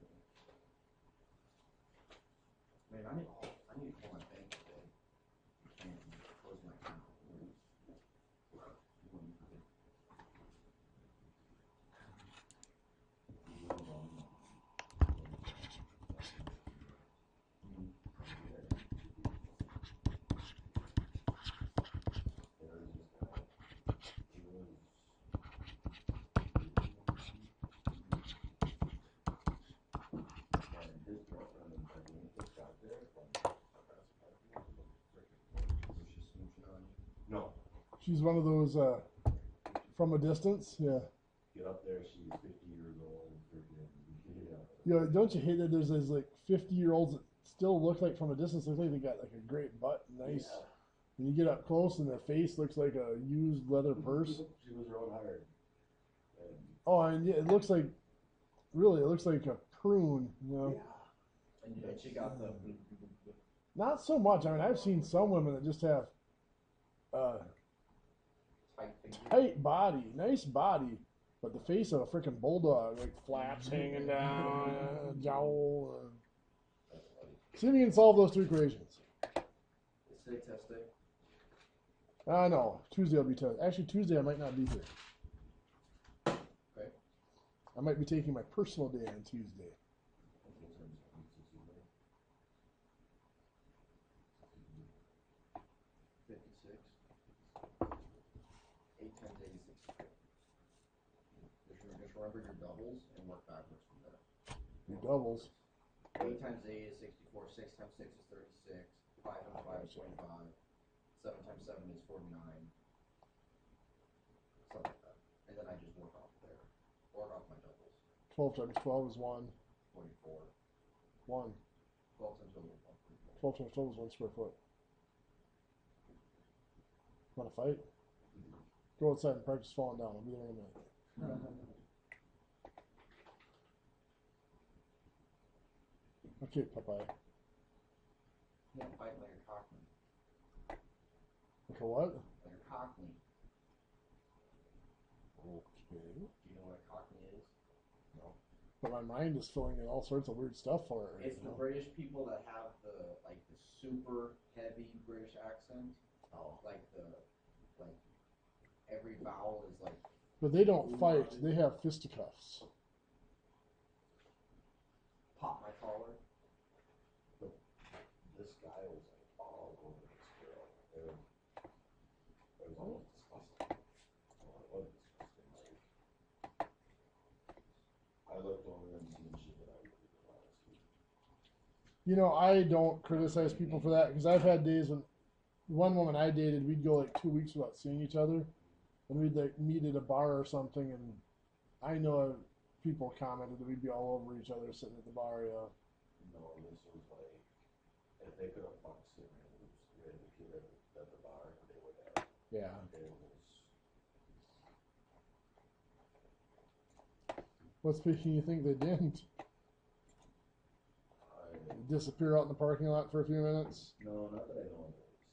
D: Man, I need to call my bank today. And close my account.
C: No,
A: She's one of those from a distance. Yeah.
C: get up there, she's 50 years old, freaking,
A: You know, don't you hate that there's these like 50-year-olds that still look like from a distance look like they got like a great butt, nice.
C: Yeah.
A: And you get up close and their face looks like a used leather purse.
C: She was run hard. And
A: Oh, and yeah, it looks like a prune, you know.
D: And she got the
A: Not so much. I mean, I've seen some women that just have
D: tight fingers.
A: tight body, nice body, but the face of a freaking bulldog, like flaps hanging down, jowl. See if you can solve those two equations.
D: Is today test day?
A: No, Tuesday will be test. Actually, Tuesday I might not be here.
D: Okay.
A: I might be taking my personal day on Tuesday.
D: 56. 8 times 8 is 64. Just remember your doubles and work backwards from there.
A: Your doubles.
D: 8 times 8 is 64. 6 times 6 is 36. 5 times 5 is 25. 7 times 7 is 49. Something like that. And then I just work off there. Work off my doubles.
A: 12 times 12 is 1.
D: 44.
A: 1.
D: 12 times 12 is 1.
A: 12 times 12 is 1 square foot. Want to fight? Go outside and practice falling down. I'll be there in a minute. Okay, Popeye.
D: You can't fight like a cockney.
A: Like a what?
D: Like a cockney.
A: Okay.
D: Do you know what a cockney is?
A: No. But my mind is filling in all sorts of weird stuff for it.
D: It's the British people that have the super heavy British accent.
A: Oh.
D: Like every vowel is like.
A: But they don't fight. They have fisticuffs.
D: Pop my collar.
C: This guy was like all over this girl. It was almost disgusting. Well, it was disgusting. Like, I looked over and seen shit that I would do, honestly.
A: You know, I don't criticize people for that because I've had days when one woman I dated, we'd go like 2 weeks without seeing each other, and we'd like meet at a bar or something, and I know people commented that we'd be all over each other sitting at the bar. Yeah.
C: No, this was like, if they could have fucked sitting at the bar, they would have.
A: Yeah.
C: It was.
A: What's making you think they didn't? Disappear out in the parking lot for a few minutes?
C: No, not that I know of at least.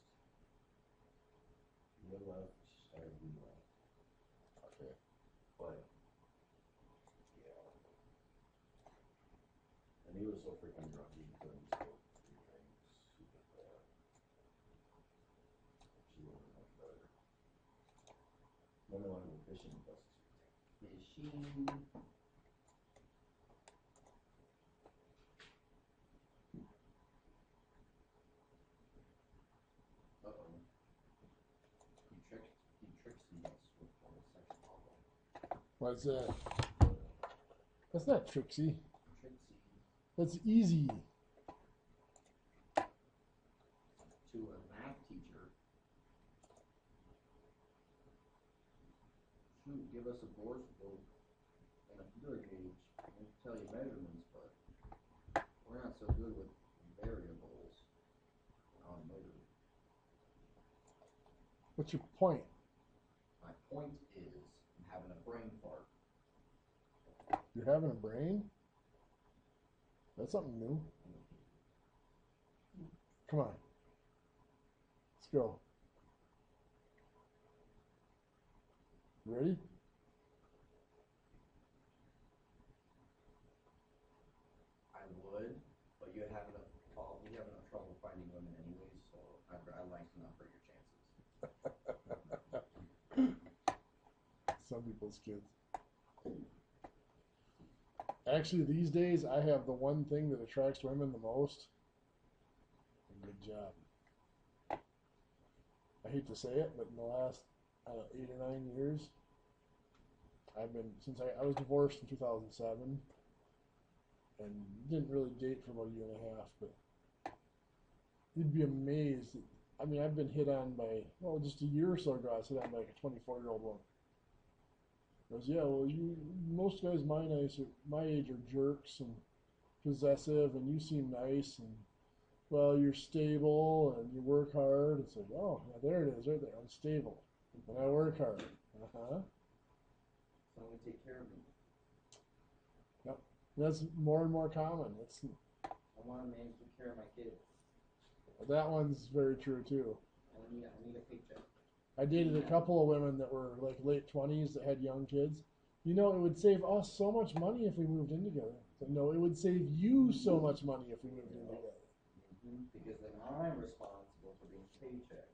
C: You left, she started, we left.
A: Okay.
C: But, yeah. And he was so freaking drunk, he couldn't still 3 drinks. He did that. She wasn't much better. Then they wanted to go fishing with us.
D: Fishing. Uh-oh. He tricked us with one second bubble.
A: What's that? That's not Trixie.
D: Trixie.
A: That's easy.
D: To a math teacher. Shoot, give us a board scope and a feeler gauge. We'll tell you measurements, but we're not so good with variables on motor.
A: What's your point?
D: My point is, I'm having a brain fart.
A: You're having a brain? That's something new. Come on. Let's go. Ready?
D: I would, but you have enough trouble finding women anyways, so I'd like to not hurt your chances.
A: Some people's kids. Actually, these days, I have the one thing that attracts women the most. A good job. I hate to say it, but in the last 8 or 9 years, since I was divorced in 2007, and didn't really date for about a year and a half, but you'd be amazed. I've been hit on by, just a year or so ago, I was hit on by like a 24-year-old woman. Goes, yeah, well, most guys my age are jerks and possessive, and you seem nice, and well, you're stable and you work hard. It's like, oh, yeah, there it is, right there. I'm stable and I work hard.
D: someone to take care of me.
A: That's more and more common.
D: I want a man to take care of my kids.
A: That one's very true too.
D: I need a paycheck.
A: I dated a couple of women that were like late 20s that had young kids. You know, it would save us so much money if we moved in together. So, no, it would save you so much money if we moved in together.
D: Because then I'm responsible for being paycheck.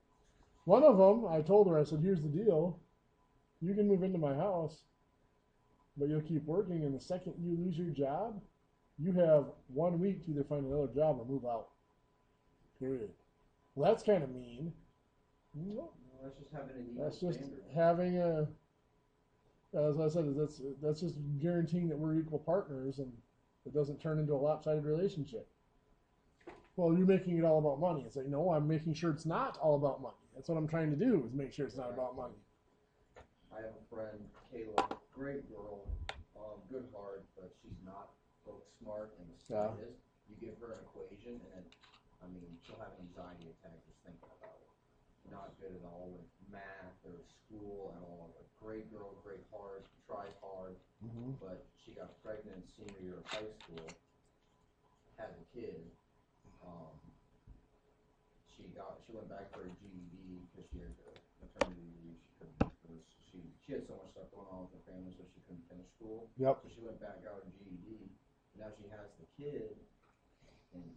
A: One of them, I told her, I said, here's the deal. You can move into my house, but you'll keep working, and the second you lose your job, you have 1 week to either find another job or move out. Period. Well, that's kind of mean.
D: No, that's just having an equal
A: That's just
D: standard.
A: having a, as I said, that's just guaranteeing that we're equal partners and it doesn't turn into a lopsided relationship. Well, you're making it all about money. It's like, no, I'm making sure it's not all about money. That's what I'm trying to do, is make sure it's not about money.
D: I have a friend, Kayla, great girl, good heart, but she's not book smart in the slightest. You give her an equation and she'll have an anxiety attack just thinking about it. Not good at all with math or school at all. A great girl, great heart, tries hard, but she got pregnant senior year of high school, had a kid. She went back for her GED because she had maternity leave. She had so much stuff going on with her family, so she couldn't finish school.
A: Yep.
D: So she went back out of GED. Now she has the kid, and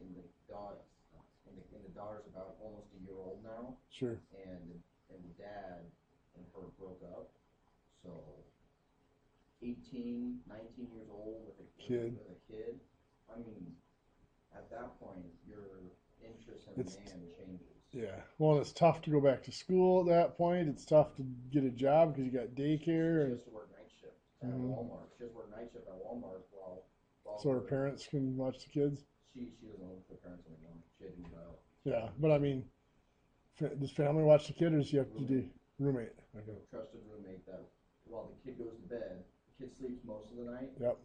D: the daughter's about almost a year old now.
A: Sure.
D: And the dad and her broke up. So 18, 19 years old with a kid. I mean, at that point, your interest in a man changes.
A: Yeah. Well, it's tough to go back to school at that point. It's tough to get a job because you got daycare.
D: She has to work night shift at Walmart. She has to work night shift at Walmart while
A: so her parents can watch the kids?
D: She doesn't live with her parents anymore. She had to move out.
A: Yeah, but I mean, does family watch the kid or does she have to do roommate?
D: Okay. A trusted roommate that while the kid goes to bed, the kid sleeps most of the night.
A: Yep.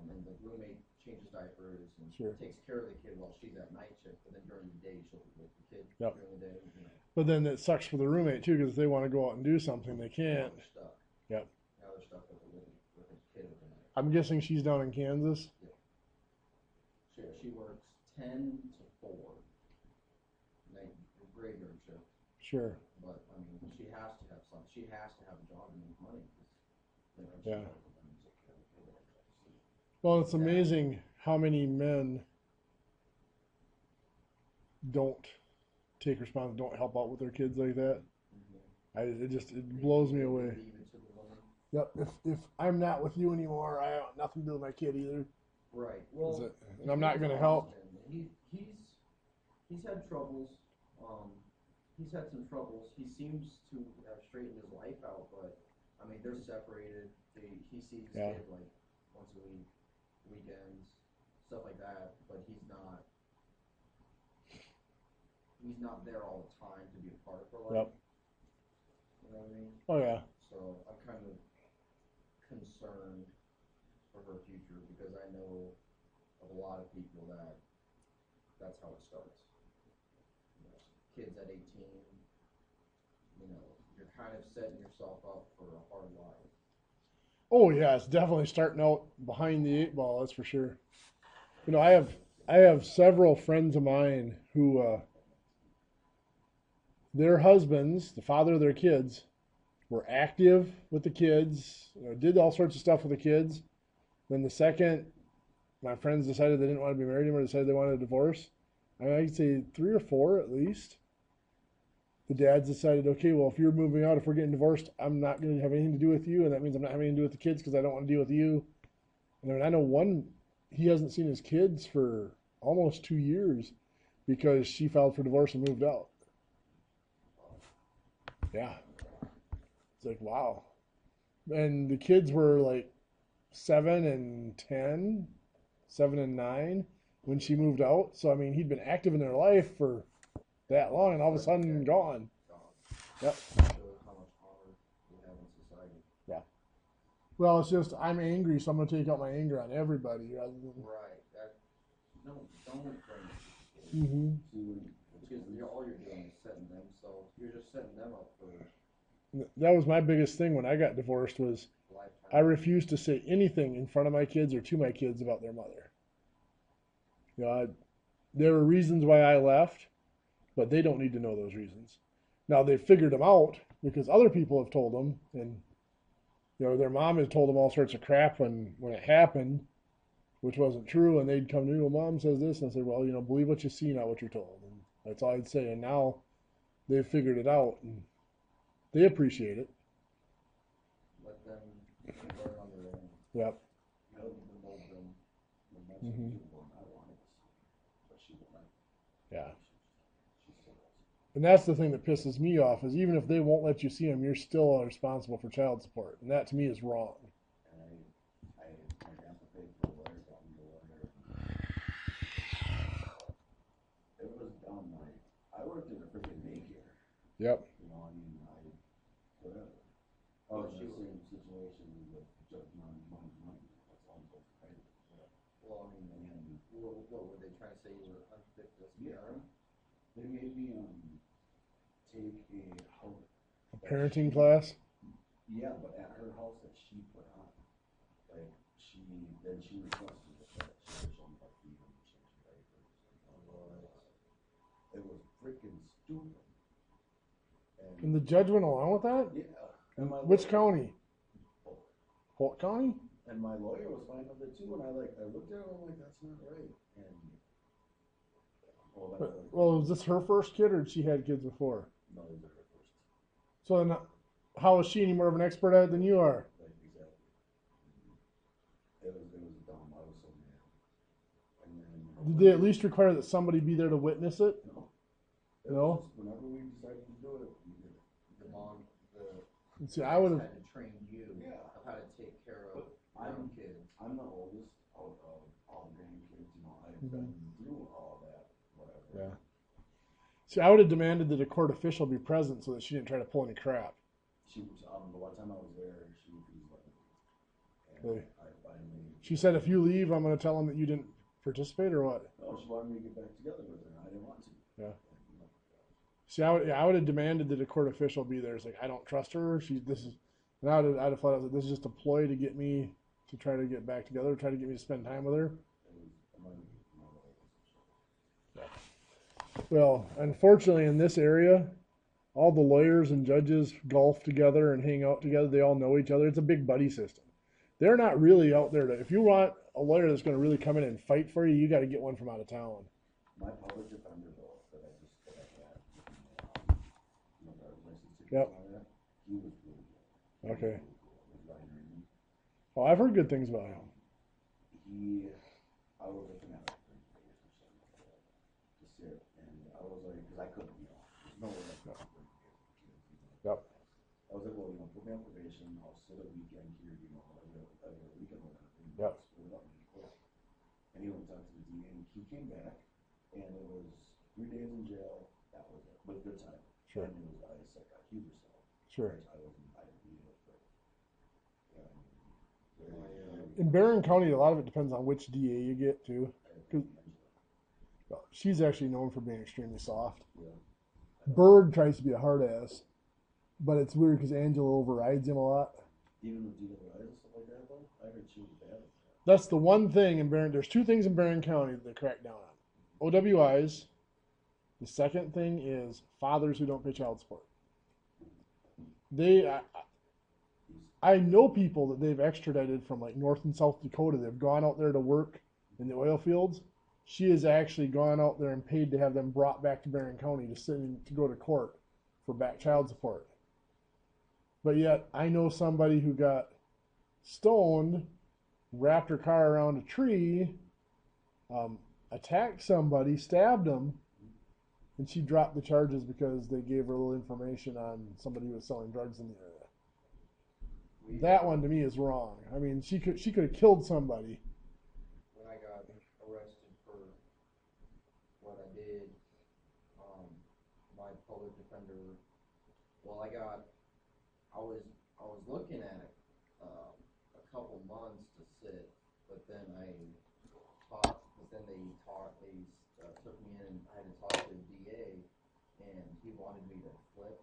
D: And the roommate changes diapers and takes care of the kid while she's at night shift. But then during the day, she'll be with the kid during the day. You know.
A: But then it sucks for the roommate too, because if they want to go out and do something, they can't.
D: Now they're stuck.
A: Yep.
D: Now they're stuck with a kid overnight.
A: I'm guessing she's down in Kansas.
D: Yeah. She works 10 to 4. Night graveyard shift.
A: Sure.
D: But I mean, she has to have some. She has to have a job to make money.
A: Yeah. Well, it's amazing how many men don't take responsibility, don't help out with their kids like that. It blows me away. Yep. If I'm not with you anymore, I have nothing to do with my kid either.
D: Right. Well,
A: and I'm not going to help.
D: He's had troubles. He's had some troubles. He seems to have straightened his life out, but I mean, they're separated. He sees his kid like once a week, weekends, stuff like that. But he's not there all the time to be a part of her life.
A: Yep.
D: You know what I mean?
A: Oh yeah.
D: So I'm kind of concerned for her future because I know of a lot of people that's how it starts. You know, kids at 18, you know, you're kind of setting yourself up for a hard life.
A: Oh yeah, it's definitely starting out behind the 8 ball. That's for sure. You know, I have several friends of mine who their husbands, the father of their kids, were active with the kids, did all sorts of stuff with the kids. Then the second my friends decided they didn't want to be married anymore, decided they wanted a divorce. I mean, I'd say 3 or 4 at least. The dads decided, okay, well, if you're moving out, if we're getting divorced, I'm not going to have anything to do with you, and that means I'm not having anything to do with the kids because I don't want to deal with you. And I mean, I know one, he hasn't seen his kids for almost 2 years because she filed for divorce and moved out. Yeah. It's like, wow. And the kids were like 7 and 10, 7 and 9 when she moved out. So, I mean, he'd been active in their life for that long and all of a sudden gone. Yep. Yeah. Well, it's just, I'm angry, so I'm going to take out my anger on everybody rather than...
D: Right. Don't bring it.
A: Mm-hmm.
D: Because all you're doing is setting themselves, you're just setting them up for...
A: That was my biggest thing when I got divorced was
D: life.
A: I refuse to say anything in front of my kids or to my kids about their mother. You know, there were reasons why I left, but they don't need to know those reasons. Now they've figured them out because other people have told them, and you know their mom has told them all sorts of crap when it happened, which wasn't true, and they'd come to me, well, Mom says this, and I said, well, you know, believe what you see, not what you're told, and that's all I'd say. And now they've figured it out, and they appreciate it.
D: Let them learn on their own.
A: Yep.
C: Mm-hmm.
A: Yeah. And that's the thing that pisses me off is even if they won't let you see them, you're still responsible for child support, and that to me is wrong.
C: My grandpa paid for a lawyer, got me a lawyer. It was dumb. I worked in a freaking daycare.
A: Yep.
C: You know, I mean, whatever. I was in the same situation with just money. That's all I'm supposed to pay.
D: Well, I mean, what were they trying to say you were unfit to
C: Yeah. They made me take
A: A parenting class?
C: Yeah, but at her house that she put on. Like she requested that she would show me how to feed them and change diapers. It was freaking stupid.
A: And the judge went along with that?
C: Yeah.
A: And which county? Polk County?
C: And my lawyer was fine with it too, and I looked at her and I'm like, that's not right. And
A: Well, was this her first kid, or she had kids before?
C: no, these are her first.
A: So then, how is she any more of an expert at it than you are?
C: Like exactly. It was dumb. I was so mad. And then
A: Did they at least require that somebody be there to witness it?
C: no.
A: No?
C: Just whenever we decided to do it, we did it.
A: See, I would have.
D: had to train you of how to take care of your own kids.
C: I'm the oldest out of all the grandkids. You know, I've been through all that. Whatever.
A: Yeah. See, I would have demanded that a court official be present so that she didn't try to pull any crap.
C: She was, the one time I was there, she refused to let me leave.
A: Really?
C: And I finally.
A: She said, if you leave, I'm going to tell them that you didn't participate, or what?
C: No, she wanted me to get back together with her, and I didn't want to.
A: Yeah. See, I would have demanded that a court official be there. It's like, I don't trust her. And I'd have flat out said, this is just a ploy to get me to try to get back together, try to get me to spend time with her. Well, unfortunately, in this area, all the lawyers and judges golf together and hang out together. They all know each other. It's a big buddy system. They're not really out there to, if you want a lawyer that's going to really come in and fight for you, you got to get one from out of town.
C: My public defender bill that I had,
A: Yep.
C: He was really good.
A: Okay. Well, I've heard good things about him.
C: I was looking at it for years or something like that, to sit, and I was like, because I couldn't, there's no way I could.
A: Yep.
C: I was like, well, put me on probation, I'll sit a weekend here, every weekend we're gonna bring
A: Yep.
C: split up and quit. And he went to talk to the DA, and he came back, and it was 3 days in jail, that was it, with good time.
A: Sure.
C: And it was accuser cell.
A: Sure.
C: I didn't need it, but,
A: In Barron County, a lot of it depends on which DA you get, too. 'Cause she's actually known for being extremely soft.
C: Yeah.
A: Bird tries to be a hard ass, but it's weird because Angela overrides him a lot.
C: Even with DWIs and stuff like that, though, I heard she was bad.
A: That's the one thing in Barron. There's two things in Barron County that they crack down on. OWIs. The second thing is fathers who don't pay child support. I know people that they've extradited from like North and South Dakota. They've gone out there to work in the oil fields. She has actually gone out there and paid to have them brought back to Barron County to go to court for back child support. But yet, I know somebody who got stoned, wrapped her car around a tree, attacked somebody, stabbed them, and she dropped the charges because they gave her a little information on somebody who was selling drugs in the area. That one to me is wrong. I mean, she could have killed somebody.
D: When I got arrested for what I did, my public defender, I was looking at it a couple months to sit, but then they took me in and I had to talk to the DA, and he wanted me to flip